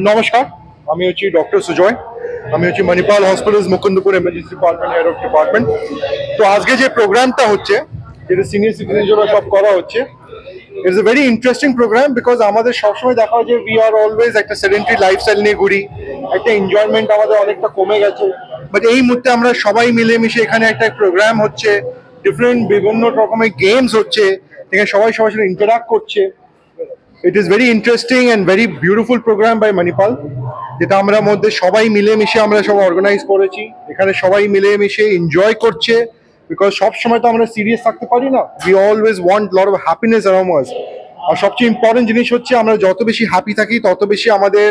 নমস্কার, আমি হচ্ছি ডক্টর সুজয়। আমি হচ্ছি Manipal hospitals Mukundapur emergency department head of department. তো আজকে যে প্রোগ্রামটা হচ্ছে, যেটা সিনিয়র সিটিজেন জন্য সব করা হচ্ছে, it's a very interesting program. Because আমাদের সবসময় দেখা হয় যে উই আর অলওয়েজ একটা সেডেন্টারি লাইফস্টাইল নিয়ে ঘুরি, একটা এনজয়মেন্ট আমাদের অনেকটা কমে গেছে। বাট এই মুহূর্তে আমরা সবাই মিলেমিশে এখানে একটা প্রোগ্রাম হচ্ছে, বিভিন্ন রকমের গেমস হচ্ছে, এখানে সবাই সবার সাথে ইন্টারাক্ট করছে। It is very interesting and very beautiful program by Manipal, যেটা আমরা মধ্যে সবাই মিলেমিশে আমরা সব অর্গানাইজ করেছি। এখানে সবাই মিলেমিশে এনজয় করছে, বিকজ সব সময় তো আমরা সিরিয়াস থাকতে পারি না। We always want lot of happiness around us. আর সবচেয়ে ইম্পর্টেন্ট জিনিস হচ্ছে আমরা যত বেশি হ্যাপি থাকি তত বেশি আমাদের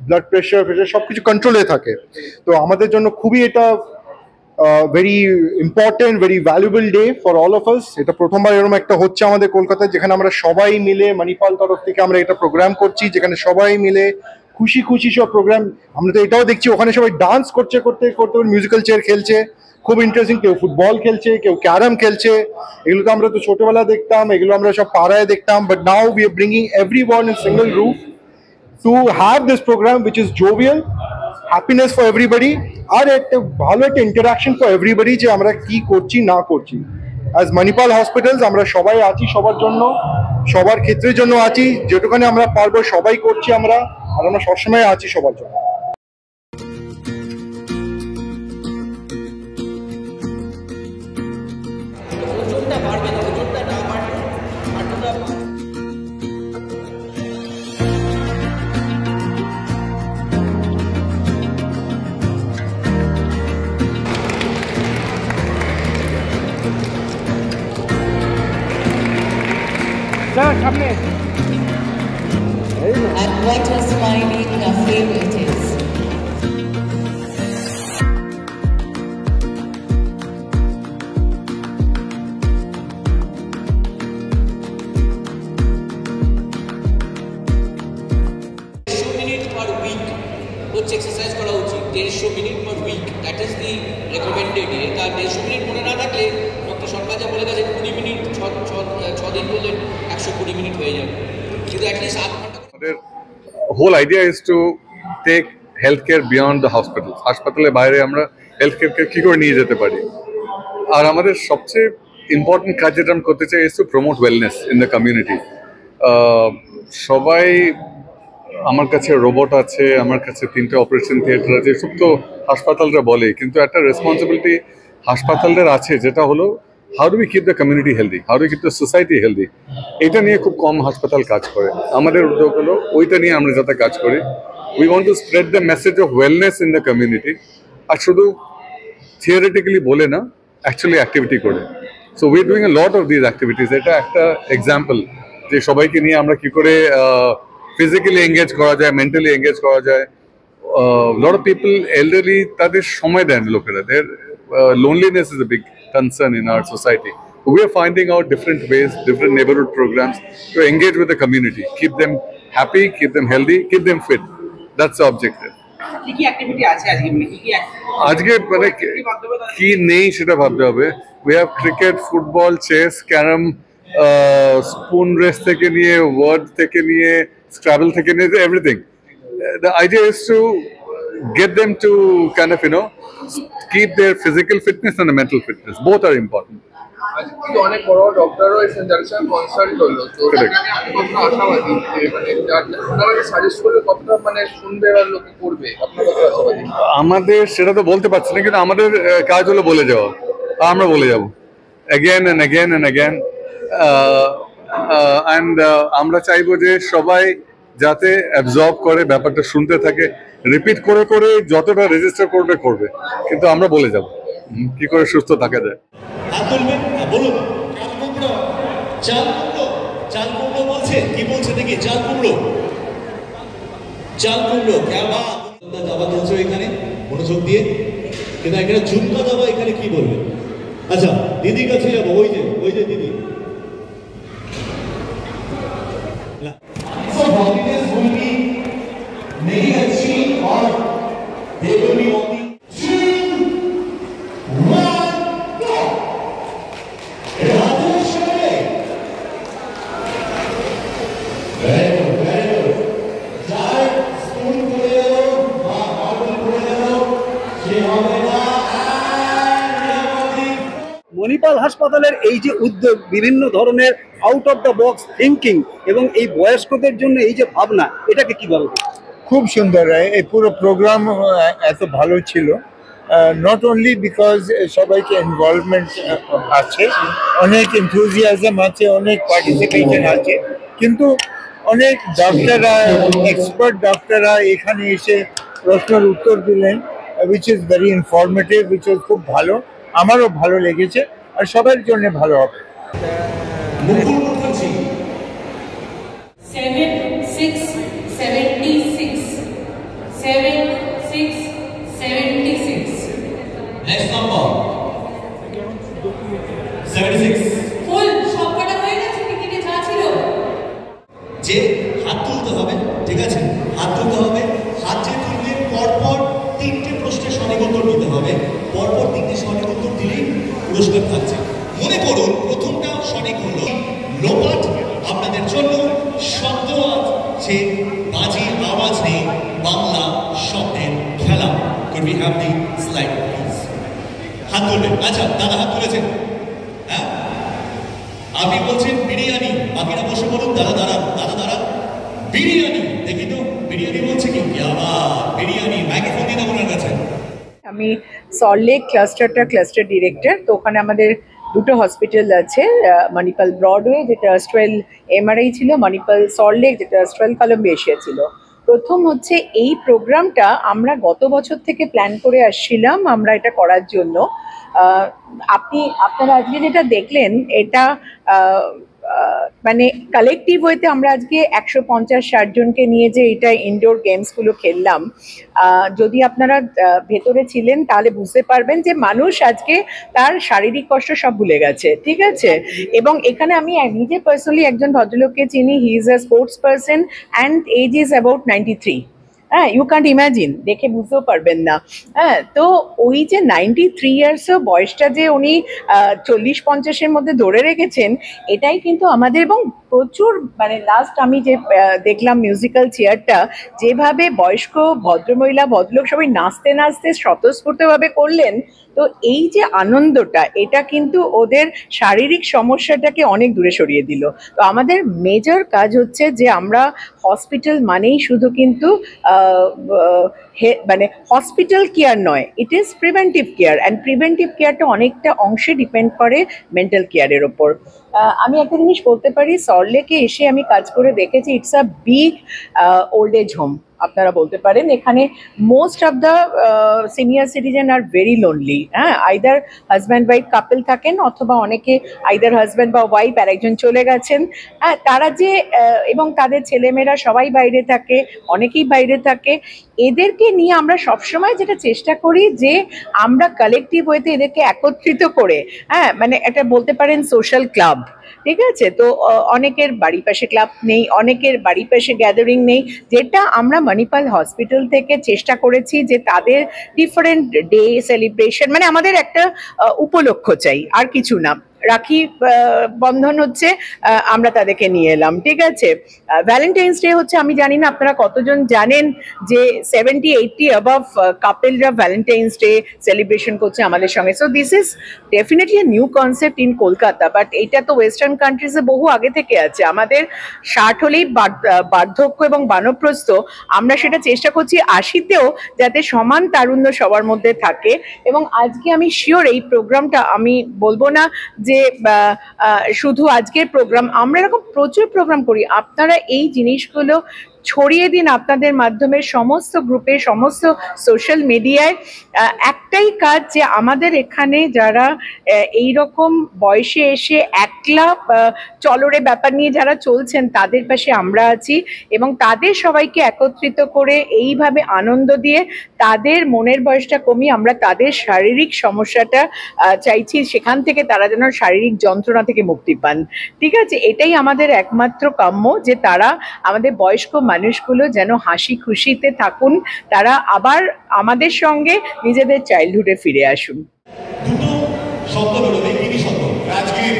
ব্লাড প্রেশার সবকিছু কন্ট্রোলে থাকে। তো আমাদের জন্য খুবই এটা very important, very valuable day for all of us. এটা প্রথমবার এরকম একটা হচ্ছে আমাদের কলকাতায়, যেখানে আমরা সবাই মিলে মণিপাল তরফ থেকে আমরা এটা প্রোগ্রাম করছি, যেখানে সবাই মিলে খুশি খুশি সব প্রোগ্রাম। আমরা তো এটাও দেখছি ওখানে সবাই ডান্স করতে করতে করতে মিউজিক্যাল চেয়ার খেলছে, খুব ইন্টারেস্টিং। কেউ ফুটবল খেলছে, কেউ ক্যারাম খেলছে। এগুলো তো আমরা তো ছোটবেলা দেখতাম, এগুলো আমরা সব পাড়ায় দেখতাম। But now we are bringing everyone in single roof to have this program which is jovial, happiness for everybody, আর একটা ভালো একটা ইন্টারাকশন ফর এভরিবডি, যে আমরা কি করছি না করছি। অ্যাজ মণিপাল হসপিটালস আমরা সবাই আছি সবার জন্য, সবার ক্ষেত্রের জন্য আছি। যেটুখানে আমরা পারবো সবাই করছি আমরা, আর আমরা সবসময় আছি সবার জন্য। And what a smiling cafe it is. Exercise করা উচিত 150 minute per week, that is the recommended. তার 150 মিনিট মনে না থাকলে ডক্টর সরকার যা বলে গেছে 20 মিনিট 6 দিন করলে 120 মিনিট হয়ে যাবে, কিন্তু অ্যাটলিস্ট 8 ঘন্টা। আমাদের whole idea is to take health care beyond the hospital. হাসপাতালের বাইরে আমরা হেলথ কেয়ারকে কী করে নিয়ে যেতে পারি। আর আমাদের সবচেয়ে ইম্পর্টেন্ট কাজ যেটা আমি করতে চাই is to promote wellness in the community. সবাই, আমার কাছে রোবট আছে, আমার কাছে 3টে অপারেশন থিয়েটার আছে, সব তো হাসপাতালরা বলে, কিন্তু একটা রেসপন্সিবিলিটি হাসপাতালদের আছে, যেটা হলো how do we keep the community healthy, how do keep the society healthy. এটা নিয়ে খুব কম হাসপাতাল কাজ করে। আমাদের উদ্যোগ হলো ওইটা নিয়ে আমরা যাতে কাজ করি। We want to spread the message of wellness in the community, আর শুধু থিওরিটিক্যালি বলে না, অ্যাকচুয়ালি অ্যাক্টিভিটি করে। So we are doing a lot of this activities. এটা একটা এক্সাম্পল যে সবাইকে নিয়ে আমরা কি করে ফিজিক্যালি এঙ্গেজ করা যায়, মেন্টালি এঙ্গেজ করা যায়। লট অফ পিপল এল্ডারলি তাদের সময় দেন লোকেরা, there loneliness is a big concern in our society. We are finding out different ways, different neighborhood programs to engage with the community, keep them happy, keep them healthy, keep them fit. That's the objective. কি activity আছে আজকে, মানে কি আজকে মানে কি নেই সেটা ভাবতে হবে। We have cricket, football, chess, carom, spoon race থেকে নিয়ে, word থেকে নিয়ে, Scrabble থেকে নিয়ে, everything. The idea is to get them to kind of, keep their physical fitness and the mental fitness. Both are important. আজকে অনেক বড় ডক্টরও এসেছেন যার সঙ্গে কনসাল্ট হলো, তো কতটা আশাবাদী মানে আপনারা সাজেস্ট করলে কতটা মানে শুনবে আর লোকে করবে, আপনার কতটা আশাবাদী? আমাদের সেটা তো বলতে পারছি না, কিন্তু আমাদের কাজ হলো বলে যাওয়া, আমরা বলে যাব again and again and again, and আমরা চাইবো যে সবাই যাতে অ্যাবজর্ব করে, ব্যাপারটা শুনতে থাকে, রিপিট করে করে যতটা রেজিস্টার করবে করবে, কিন্তু আমরা বলে যাব কি করে সুস্থ থাকা যায়। বলুন চাল কুমড়ো, চাল কুমড়ো বলছে, কি বলছে দেখি? চাল কুমড়ো, চাল কুমড়ো দাবা খেলছো এখানে মনোযোগ দিয়ে, কিন্তু এখানে ঝুমকা দাবা এখানে কি বলবে? আচ্ছা দিদির কাছে যাবো, ওই যে দিদি। नहीं अच्छी और they will be on the 2, 1, go. Very good, very good. Jar spoon Manipal হাসপাতালের এই যে উদ্যোগ, বিভিন্ন ধরনের out of the box thinking এবং এই বয়স্কদের জন্য এই যে ভাবনা, এটাকে কিভাবে? খুব সুন্দর। এই পুরো প্রোগ্রাম এত ভালো ছিল, নট অনলি বিকজ সবাইকে ইনভলভমেন্ট আছে, অনেক এনথুজিয়াজম আছে, অনেক পার্টিসিপেশন আছে, কিন্তু অনেক ডাক্তাররা, এক্সপার্ট ডাক্তাররা এখানে এসে প্রশ্নের উত্তর দিলেন, which is very informative, which is খুব ভালো, আমারও ভালো লেগেছে, আর সবার জন্য ভালো হবে। 7676 7676 Next number 76 ফুল সবকটা হয়ে গেছে, টিকিটে যা ছিল। যে হাত তুলতে হবে, ঠিক আছে, হাত তুলতে হবে। হাত যে তুললে পরপর 3টে প্রশ্নের সঠিক উত্তর দিতে হবে, পরপর 3টে সঠিক উত্তর দিলেই পুরস্কার থাকছে। মনে করুন প্রথমটা সঠিক হলো লোপাট, আপনাদের জন্য শব্দ আছে, বাজি আওয়াজ নেই, বাংলা শব্দের খেলা। Could we have the slide please? হাত তুলবেন। আচ্ছা, দাদা হাত তুলেছেন, হ্যাঁ? আপনি বলছেন বিরিয়ানি, বাকিরা বসে বলুন দাদা দাঁড়ান, দাদা দাঁড়ান। বিরিয়ানি, দেখি তো বিরিয়ানি বলছে কি? বিরিয়ানি, মাইক্রোফোন দিয়ে দেবো ওনার কাছে। আমি সল্টলেক ক্লাস্টার ডিরেক্টর। তো ওখানে আমাদের দুটো হসপিটাল আছে, মণিপাল ব্রডওয়ে যেটা অস্ট্রেল এমআরআই ছিল, মণিপাল সল্টলেক যেটা অস্ট্রেল কলম্বিয়া এশিয়া ছিল। প্রথম হচ্ছে এই প্রোগ্রামটা আমরা গত বছর থেকে প্ল্যান করে আসছিলাম আমরা এটা করার জন্য। আপনারা আজকে যেটা দেখলেন এটা মানে কালেকটিভ ওয়েতে আমরা আজকে 150-60 জনকে নিয়ে যে এটা ইনডোর গেমসগুলো খেললাম। যদি আপনারা ভেতরে ছিলেন তাহলে বুঝতে পারবেন যে মানুষ আজকে তার শারীরিক কষ্ট সব ভুলে গেছে, ঠিক আছে। এবং এখানে আমি নিজে পার্সোনালি একজন ভদ্রলোককে চিনি, he is a sports person and age is about 93। হ্যাঁ, ইউ ক্যান্ট ইম্যাজিন, দেখে বুঝতেও পারবেন না। হ্যাঁ, তো ওই যে 93 ইয়ার্সও বয়সটা যে উনি 40-50-এর মধ্যে ধরে রেখেছেন, এটাই কিন্তু আমাদের। এবং প্রচুর মানে লাস্ট আমি যে দেখলাম মিউজিক্যাল চেয়ারটা, যেভাবে বয়স্ক ভদ্রমহিলা ভদ্রলোক সবাই নাচতে নাচতে স্বতঃস্ফূর্তভাবে করলেন, তো এই যে আনন্দটা, এটা কিন্তু ওদের শারীরিক সমস্যাটাকে অনেক দূরে সরিয়ে দিল। তো আমাদের মেজর কাজ হচ্ছে যে আমরা হসপিটাল মানেই শুধু কিন্তু মানে হসপিটাল কেয়ার নয়, it is preventive care, and preventive কেয়ারটা অনেকটা অংশে ডিপেন্ড করে মেন্টাল কেয়ারের ওপর। আমি একটা জিনিস বলতে পারি, সল্টলেকে এসে আমি কাজ করে দেখেছি, it's a big old age home আপনারা বলতে পারেন। এখানে most of the senior citizen are very lonely. হ্যাঁ, আইদার হাজব্যান্ড ওয়াইফ কাপল থাকেন, অথবা অনেকে আইদার হাজব্যান্ড বা ওয়াইফ আর একজন চলে গেছেন। হ্যাঁ, তারা যে এবং তাদের ছেলেমেয়েরা সবাই বাইরে থাকে, অনেকেই বাইরে থাকে। এদেরকে নিয়ে আমরা সবসময় যেটা চেষ্টা করি যে আমরা কালেকটিভ ওয়েতে এদেরকে একত্রিত করে, হ্যাঁ, মানে একটা বলতে পারেন সোশ্যাল ক্লাব, ঠিক আছে। তো অনেকের বাড়ির পাশে ক্লাব নেই, অনেকের বাড়ির পাশে গ্যাদারিং নেই, যেটা আমরা মণিপাল হসপিটাল থেকে চেষ্টা করেছি যে তাদের ডিফারেন্ট ডে সেলিব্রেশন, মানে আমাদের একটা উপলক্ষ চাই, আর কিছু না। রাখি বন্ধন হচ্ছে আমরা তাদেরকে নিয়ে এলাম, ঠিক আছে। ভ্যালেন্টাইন্স ডে হচ্ছে, আমি জানি না আপনারা কতজন জানেন যে 70-80 অ্যাবভ কাপেলরা ভ্যালেন্টাইন্স ডে সেলিব্রেশন করছে আমাদের সঙ্গে। So this is definitely a new concept in Kolkata, but এইটা তো ওয়েস্টার্ন কান্ট্রিজে বহু আগে থেকে আছে। আমাদের 60 হলেই বার্ধক্য এবং বানপ্রস্থ, আমরা সেটা চেষ্টা করছি 80তেও যাতে সমান তারুণ্য সবার মধ্যে থাকে। এবং আজকে আমি শিওর এই প্রোগ্রামটা, আমি বলবো না যে শুধু আজকের প্রোগ্রাম, আমরা এরকম প্রচুর প্রোগ্রাম করি, আপনারা এই জিনিসগুলো ছড়িয়ে দিন আপনাদের মাধ্যমে সমস্ত গ্রুপে, সমস্ত সোশ্যাল মিডিয়ায়। একটাই কাজ যে আমাদের এখানে যারা এই রকম বয়সে এসে একলা চলরে ব্যাপার নিয়ে যারা চলছেন, তাদের পাশে আমরা আছি, এবং তাদের সবাইকে একত্রিত করে এইভাবে আনন্দ দিয়ে তাদের মনের বয়সটা কমিয়ে আমরা তাদের শারীরিক সমস্যাটা চাইছি, সেখান থেকে তারা যেন শারীরিক যন্ত্রণা থেকে মুক্তি পান, ঠিক আছে। এটাই আমাদের একমাত্র কাম্য, যে তারা আমাদের বয়স্ক মানুষগুলো যেন হাসি খুশিতে থাকুন, তারা আবার আমাদের সঙ্গে নিজেদের চাইল্ডহুডে ফিরে আসুন। দুটো শব্দ বেরোবে, কি শব্দ? রাজগীর।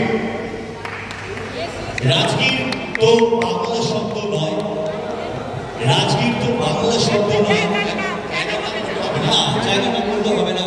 রাজগীর তো বাংলা শব্দ নয়, রাজগীর তো বাংলা শব্দ নয়, না, জায়গা নাম বলতে হবে না।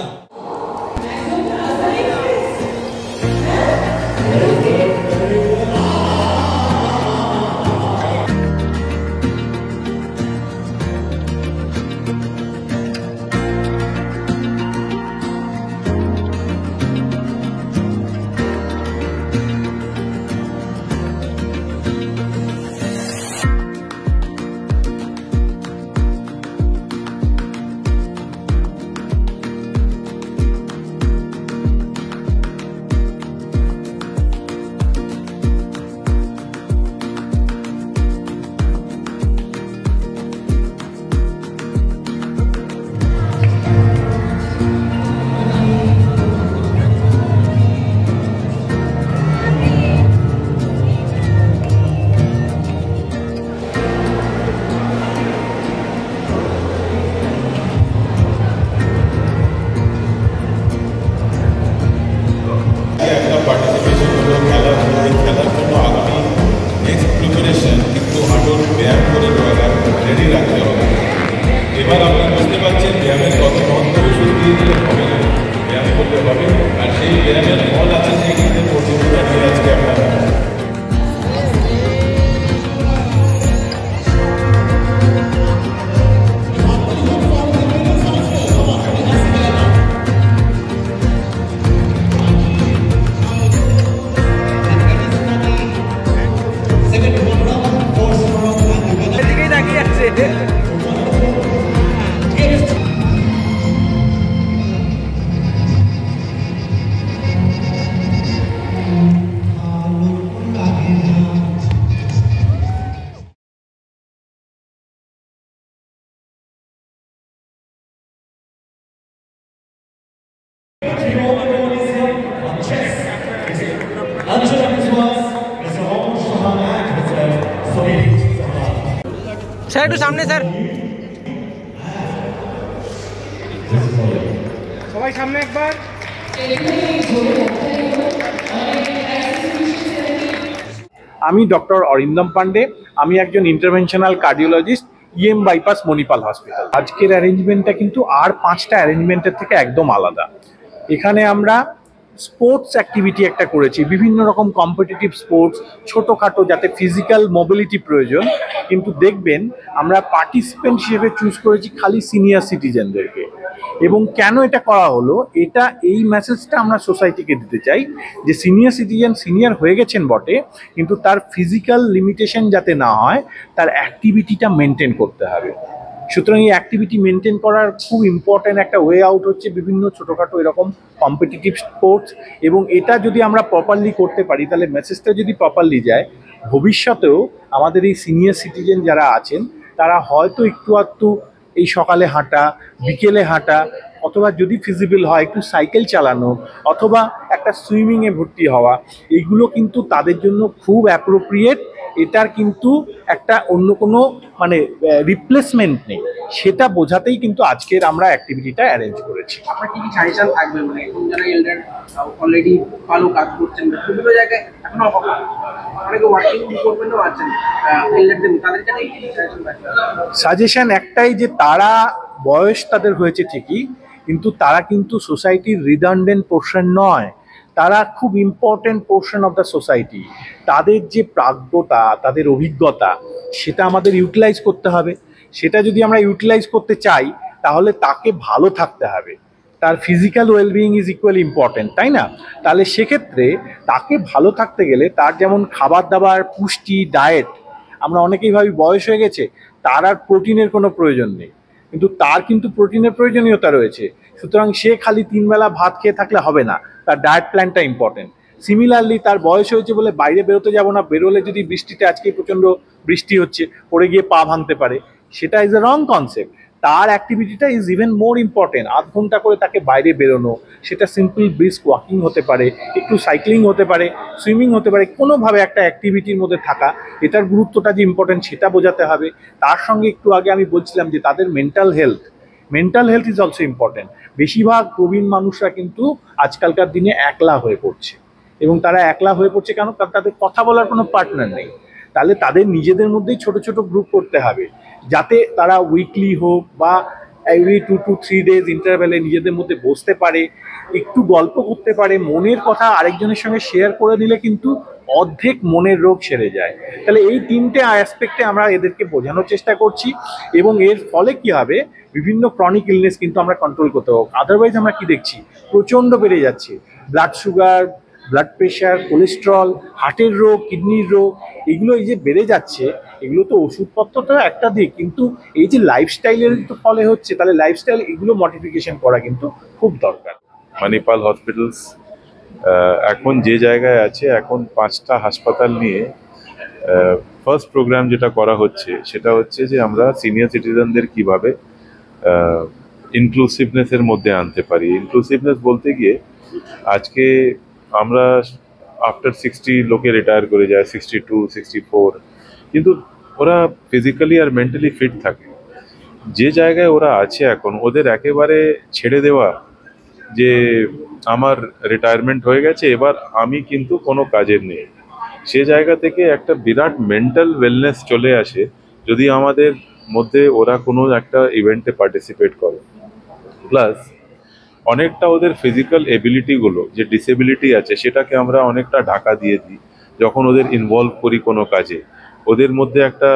ব্যায়ামের ফল আছে সেক্ষেত্রে পর্যন্ত আজকে আপনারা স্যার একটু সামনে স্যার, সবাই সামনে একবার। আমি ডক্টর অরিন্দম পান্ডে, আমি একজন interventional cardiologist, EM bypass Manipal hospital. আজকের অ্যারেঞ্জমেন্টটা কিন্তু আর 5টা অ্যারেঞ্জমেন্টের থেকে একদম আলাদা। এখানে আমরা স্পোর্টস অ্যাক্টিভিটি একটা করেছি, বিভিন্ন রকম কম্পিটিটিভ স্পোর্টস, ছোটোখাটো যাতে ফিজিক্যাল মোবিলিটি প্রয়োজন, কিন্তু দেখবেন আমরা পার্টিসিপেন্ট হিসেবে চুজ করেছি খালি সিনিয়র সিটিজেনদেরকে। এবং কেন এটা করা হলো, এটা এই মেসেজটা আমরা সোসাইটিকে দিতে চাই যে সিনিয়র সিটিজেন সিনিয়র হয়ে গেছেন বটে, কিন্তু তার ফিজিক্যাল লিমিটেশন যাতে না হয়, তার অ্যাক্টিভিটিটা মেনটেন করতে হবে। সুতরাং এই অ্যাক্টিভিটি মেনটেন করার খুব ইম্পর্ট্যান্ট একটা ওয়ে আউট হচ্ছে বিভিন্ন ছোটোখাটো এরকম কম্পিটিটিভ স্পোর্টস। এবং এটা যদি আমরা প্রপারলি করতে পারি, তাহলে মেসেজটা যদি প্রপারলি যায়, ভবিষ্যতেও আমাদের এই সিনিয়র সিটিজেন যারা আছেন তারা হয়তো একটু আধটু এই সকালে হাঁটা, বিকেলে হাঁটা, অথবা যদি ফিজিবল হয় একটু সাইকেল চালানো, অথবা একটা সুইমিংয়ে ভর্তি হওয়া, এইগুলো কিন্তু তাদের জন্য খুব অ্যাপ্রোপ্রিয়েট। এটার কিন্তু একটা অন্য কোনো মানে রিপ্লেসমেন্ট নেই, সেটা বোঝাতেই কিন্তু আজকের আমরা অ্যাক্টিভিটিটা অ্যারেঞ্জ করেছি। আপনার কি সাজেশন থাকবে, মানে এখন যারা এল্ডার অলরেডি ভালো কাজ করছেন, বিভিন্ন জায়গায় এখনো অনেকে ওয়ার্কিং করবেনও আছেন এল্ডারদের, তাদের কাছে কি সাজেশন থাকবে? সাজেশন একটাই যে তারা বয়স তাদের হয়েছে ঠিকই, কিন্তু তারা কিন্তু সোসাইটির রিডান্ডেন্ট পোর্শন নয়, তারা খুব important portion of the society. তাদের যে প্রাজ্ঞতা, তাদের অভিজ্ঞতা, সেটা আমাদের ইউটিলাইজ করতে হবে। সেটা যদি আমরা ইউটিলাইজ করতে চাই, তাহলে তাকে ভালো থাকতে হবে। তার ফিজিক্যাল ওয়েলবিইং ইজ ইকুয়ালি ইম্পর্টেন্ট, তাই না? তাহলে সেক্ষেত্রে তাকে ভালো থাকতে গেলে তার যেমন খাবার দাবার, পুষ্টি, ডায়েট, আমরা অনেকেই ভাবি বয়স হয়ে গেছে তার আর প্রোটিনের কোনো প্রয়োজন নেই, কিন্তু তার কিন্তু প্রোটিনের প্রয়োজনীয়তা রয়েছে। সুতরাং সে খালি 3 বেলা ভাত খেয়ে থাকলে হবে না, তার ডায়েট প্ল্যানটা ইম্পর্টেন্ট। সিমিলারলি তার বয়স হয়েছে বলে বাইরে বেরোতে যাবো না, বেরোলে যদি বৃষ্টিতে, আজকে প্রচণ্ড বৃষ্টি হচ্ছে, পড়ে গিয়ে পা ভাঙতে পারে, সেটা ইজ এ রং কনসেপ্ট। তার অ্যাক্টিভিটিটা ইজ ইভেন মোর ইম্পর্টেন্ট। আধ ঘন্টা করে তাকে বাইরে বেরোনো, সেটা সিম্পল ব্রিস্ক ওয়াকিং হতে পারে, একটু সাইক্লিং হতে পারে, সুইমিং হতে পারে, কোনোভাবে একটা অ্যাক্টিভিটির মধ্যে থাকা, এটার গুরুত্বটা যে ইম্পর্টেন্ট সেটা বোঝাতে হবে। তার সঙ্গে একটু আগে আমি বলছিলাম যে তাদের mental health is also important. বেশিরভাগ প্রবীণ মানুষরা কিন্তু আজকালকার দিনে একলা হয়ে পড়ছে, এবং তারা একলা হয়ে পড়ছে কেন? কারণ তাদের কথা বলার কোনো পার্টনার নেই। তাহলে তাদের নিজেদের মধ্যেই ছোট ছোট গ্রুপ করতে হবে, যাতে তারা উইকলি হোক বা এভরি 2 to 3 ডেজ ইন্টারভ্যালে নিজেদের মধ্যে বসতে পারে, একটু গল্প করতে পারে, মনের কথা আরেকজনের সঙ্গে শেয়ার করে দিলে কিন্তু অর্ধেক মনের রোগ সেরে যায়। তাহলে এই 3টে অ্যাসপেক্টে আমরা এদেরকে বোঝানোর চেষ্টা করছি, এবং এর ফলে কি হবে, বিভিন্ন ক্রনিক ইলনেস কিন্তু আমরা কন্ট্রোল করতে পারবো। আদারওয়াইজ আমরা কি দেখছি, প্রচণ্ড বেড়ে যাচ্ছে blood sugar, blood pressure, cholesterol, হার্টের রোগ, কিডনির রোগ, এগুলো এই যে বেড়ে যাচ্ছে, এগুলো তো ওষুধপত্রটা একটা দিক, কিন্তু এই যে লাইফস্টাইলের তো ফলে হচ্ছে, তাহলে লাইফস্টাইল এগুলো মডিফিকেশন করা কিন্তু খুব দরকার। মণিপাল হসপিটালস এখন যে জায়গায় আছে, এখন 5টা হাসপাতাল নিয়ে ফার্স্ট প্রোগ্রাম যেটা করা হচ্ছে সেটা হচ্ছে যে আমরা সিনিয়র সিটিজেনদের কিভাবে ইনক্লুসিভনেসের মধ্যে আনতে পারি। ইনক্লুসিভনেস বলতে গিয়ে আজকে আমরা আফটার 60 লোকে রিটায়ার করে যায়, 62, 64, কিন্তু ওরা ফিজিক্যালি আর মেন্টালি ফিট থাকে। যে জায়গায় ওরা আছে এখন, ওদের একেবারে ছেড়ে দেওয়া যে আমার রিটায়ারমেন্ট হয়ে গেছে, এবার আমি কিন্তু কোনো কাজের নেই, সে জায়গা থেকে একটা বিরাট মেন্টাল ওয়েলনেস চলে আসে যদি আমাদের মধ্যে ওরা কোনো একটা ইভেন্টে পার্টিসিপেট করে। প্লাস অনেকটা ওদের ফিজিক্যাল এবিলিটিগুলো যে ডিসেবিলিটি আছে সেটাকে আমরা অনেকটা ঢাকা দিয়ে দিই যখন ওদের ইনভলভ করি কোনো কাজে। ওদের মধ্যে একটা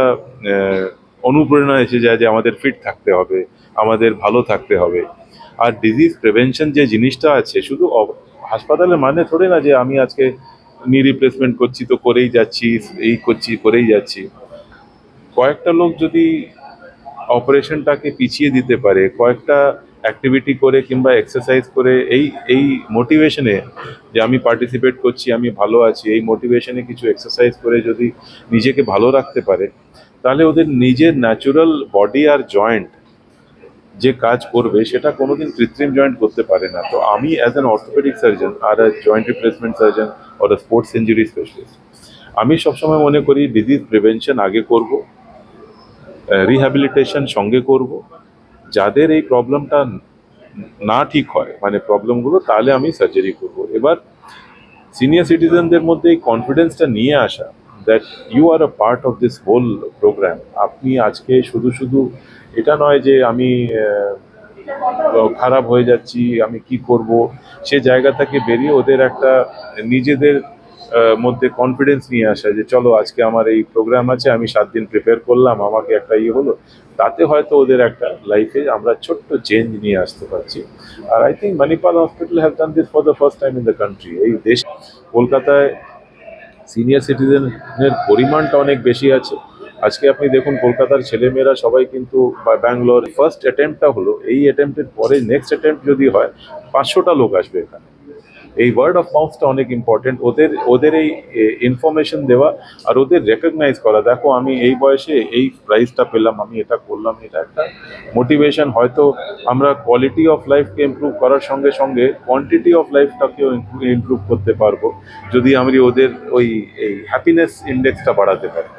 অনুপ্রেরণা এসে যায় যে আমাদের ফিট থাকতে হবে, আমাদের ভালো থাকতে হবে। আর ডিজিজ প্রিভেনশন যে জিনিসটা আছে, শুধু হাসপাতালে মানে থোড়ে না যে আমি আজকে নি রিপ্লেসমেন্ট করছি তো করেই যাচ্ছি, এই করছি করেই যাচ্ছি। কয়েকটা লোক যদি অপারেশনটাকে পিছিয়ে দিতে পারে, কয়েকটা অ্যাক্টিভিটি করে কিংবা এক্সারসাইজ করে এই মোটিভেশনে যে আমি পার্টিসিপেট করছি, আমি ভালো আছি, এই মোটিভেশনে কিছু এক্সারসাইজ করে যদি নিজেকে ভালো রাখতে পারে, তাহলে ওদের নিজের ন্যাচুরাল বডি আর জয়েন্ট যে কাজ করবে সেটা কোনোদিন কৃত্রিম জয়েন্ট করতে পারে না। তো আমি অ্যাজ অ্যান অর্থোপেডিক সার্জন আর জয়েন্ট রিপ্লেসমেন্ট সার্জন আর স্পোর্টস ইঞ্জুরি স্পেশালিস্ট, আমি সবসময় মনে করি ডিজিজ প্রিভেনশন আগে করব, রিহ্যাবিলিটেশন সঙ্গে করব। যাদের এই প্রবলেমটা না ঠিক হয় মানে প্রবলেমগুলো, তাহলে আমি সার্জারি করব। এবার সিনিয়র সিটিজেনদের মধ্যে এই কনফিডেন্সটা নিয়ে আসা that you are a part of this whole programme. আপনি আজকে শুধু এটা নয় যে আমি খারাপ হয়ে যাচ্ছি, আমি কি করব, সে জায়গা থেকে বেরিয়ে ওদের একটা নিজেদের মধ্যে কনফিডেন্স নিয়ে আসা যে চলো আজকে আমার এই প্রোগ্রাম আছে, আমি 7 দিন প্রিপেয়ার করলাম, আমাকে একটা হলো, তাতে হয়তো ওদের একটা লাইফে আমরা ছোট্ট চেঞ্জ নিয়ে আসতে পারছি। আর I think Manipal hospital have done this for the first time in the country. এই দেশ কলকাতায় সিনিয়র সিটিজেনের পরিমাণটা অনেক বেশি আছে। আজকে আপনি দেখুন কলকাতার ছেলেমেয়েরা সবাই কিন্তু ব্যাঙ্গালোর ফার্স্ট অ্যাটেম্পটটা হলো, এই অ্যাটেম্পটের পরে নেক্সট অ্যাটেম্পট যদি হয় 500টা লোক আসবে এখানে। এই ওয়ার্ড অফ মাউথটা অনেক ইম্পর্টেন্ট, ওদের এই ইনফরমেশন দেওয়া আর ওদের রেকগনাইজ করা, দেখো আমি এই বয়সে এই প্রাইজটা পেলাম, আমি এটা করলাম, এটা একটা মোটিভেশন। হয়তো আমরা কোয়ালিটি অফ লাইফকে ইমপ্রুভ করার সঙ্গে সঙ্গে কোয়ান্টিটি অফ লাইফটাকেও ইমপ্রুভ করতে পারবো যদি আমরা ওদের ওই হ্যাপিনেস ইন্ডেক্সটা বাড়াতে পারি।